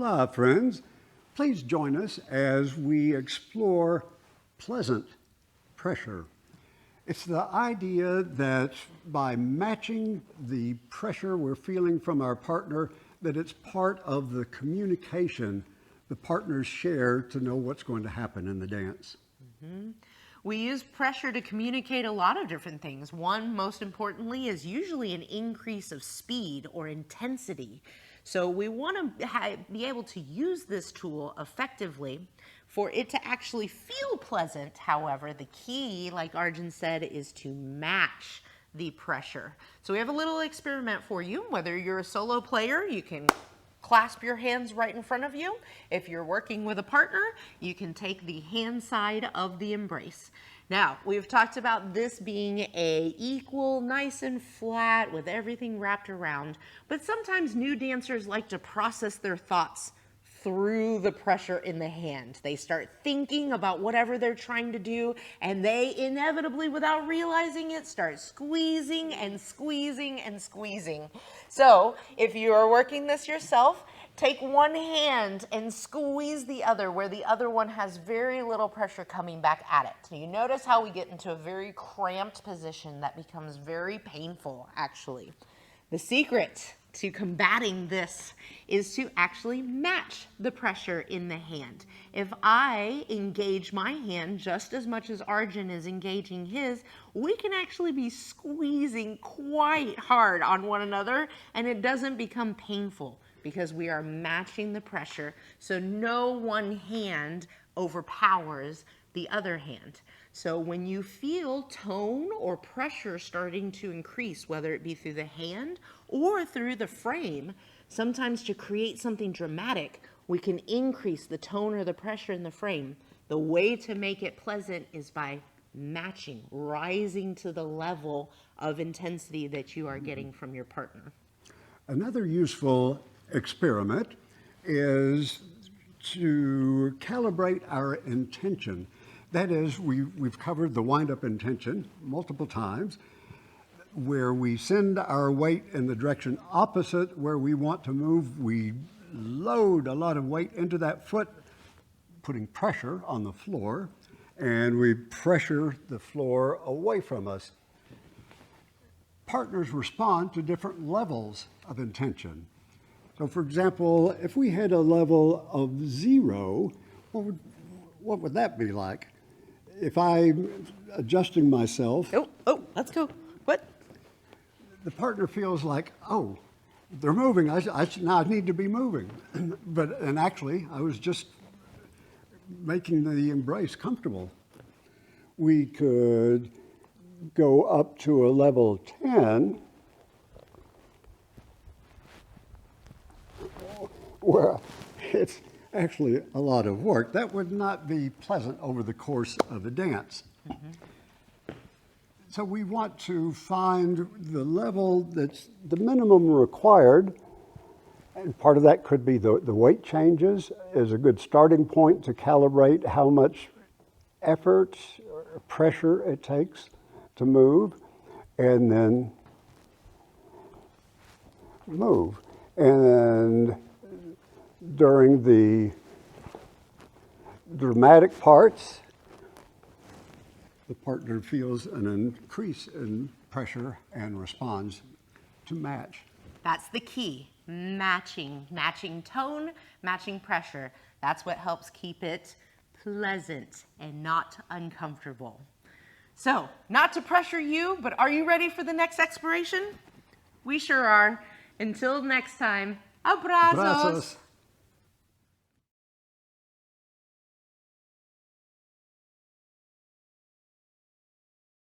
Hola, friends. Please join us as we explore pleasant pressure. It's the idea that by matching the pressure we're feeling from our partner, that it's part of the communication the partners share to know what's going to happen in the dance. Mm-hmm. We use pressure to communicate a lot of different things. One, most importantly, is usually an increase of speed or intensity. So we want to be able to use this tool effectively for it to actually feel pleasant. However, the key, like Arjun said, is to match the pressure. So we have a little experiment for you. Whether you're a solo player, you can clasp your hands right in front of you. If you're working with a partner, you can take the hand side of the embrace. Now, we've talked about this being a equal, nice and flat with everything wrapped around, but sometimes new dancers like to process their thoughts through the pressure in the hand. They start thinking about whatever they're trying to do, and they inevitably, without realizing it, start squeezing and squeezing and squeezing. So if you are working this yourself, take one hand and squeeze the other where the other one has very little pressure coming back at it. So you notice how we get into a very cramped position that becomes very painful, actually. The secret to combating this is to actually match the pressure in the hand. If I engage my hand just as much as Arjun is engaging his, we can actually be squeezing quite hard on one another, and it doesn't become painful because we are matching the pressure, so no one hand overpowers the other hand. So when you feel tone or pressure starting to increase, whether it be through the hand or through the frame, sometimes to create something dramatic, we can increase the tone or the pressure in the frame. The way to make it pleasant is by matching, rising to the level of intensity that you are getting from your partner. Another useful experiment is to calibrate our intention. That is, we've covered the wind-up intention multiple times, where we send our weight in the direction opposite where we want to move. We load a lot of weight into that foot, putting pressure on the floor, and we pressure the floor away from us. Partners respond to different levels of intention. So, for example, if we had a level of 0, what would that be like? If I'm adjusting myself... Oh, let's go. What? The partner feels like, oh, they're moving. Now I need to be moving. And actually, I was just making the embrace comfortable. We could go up to a level 10, where it's actually a lot of work. That would not be pleasant over the course of a dance. Mm-hmm. So we want to find the level that's the minimum required, and part of that could be the weight changes is a good starting point to calibrate how much effort or pressure it takes to move, and then move. And during the dramatic parts, the partner feels an increase in pressure and responds to match. That's the key. Matching tone, matching pressure. That's what helps keep it pleasant and not uncomfortable. So, not to pressure you, but are you ready for the next exploration? We sure are. Until next time, abrazos.